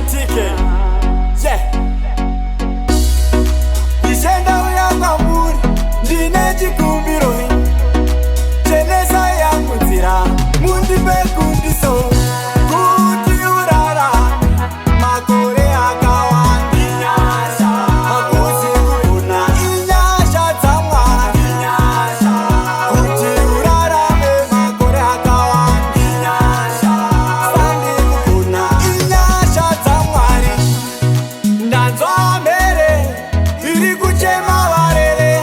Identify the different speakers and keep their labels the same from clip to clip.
Speaker 1: tike ishenda uyanga muri ndine chikumbiro chenesa yangu nzira mundipe kundiso kuti urara makore akawanda hakuzi kupona inyasha dzamwari kuti urarame makore akawanda sandi kupona inyasha dzamwari ndanzwa mhere iri kuchema varere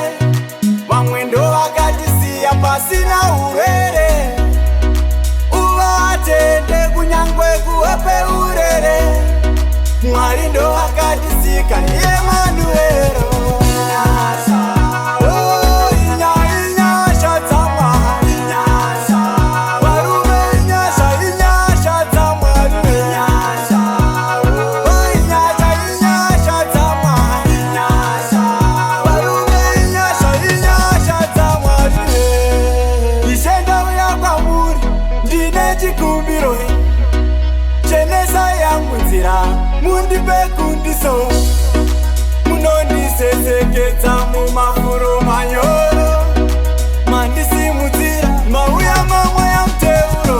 Speaker 1: vamwe ndo vakatisiya pasina urere uvatende kunyangwe kuwepe urere mwari ndo vakatisika Emanuero inyasha dzamwari varume inyasha dzamwari inyasha dzamwari varume inyasha dzamwari ishenda uya kwamuri ndine chikumbiro chenesa yangu nzira mundipe kundiso munondisesekedza mumafuro manyoro mandisimudzira mauya mamwe yamuteuro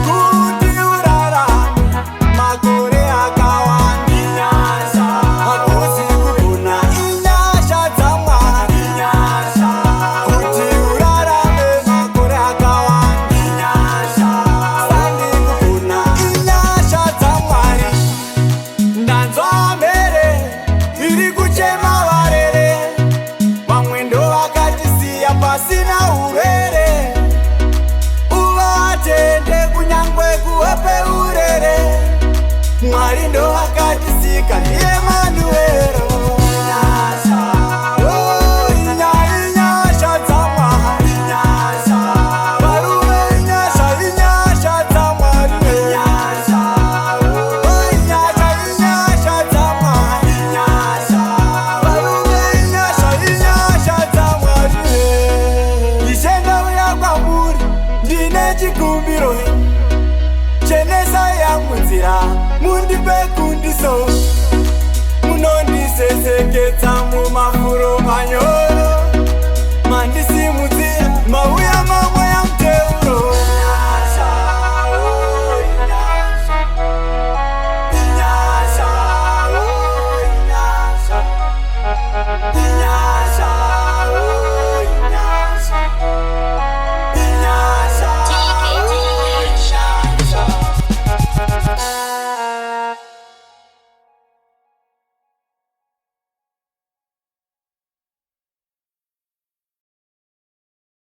Speaker 1: kuti urara makore akawanda hakuzi kupona inyasha dzamwari kuti urarame makore akawanda sandi kupona inyasha dzamwari ndanzwa mhere iri kuchema varere vamwe ndo vakatisiya pasina urere uvatende kunyangwe kuwepe urere mwari ndo vakatisika Emanuero inyasha dzamwari varume inyasha dzamwari inyasha dzamwari varume inyasha dzamwari ishenda uya kwamuri ndine chikumbiro chenesa yangu nzira mundipe kundiso munondisesekedza mumafuro manyoro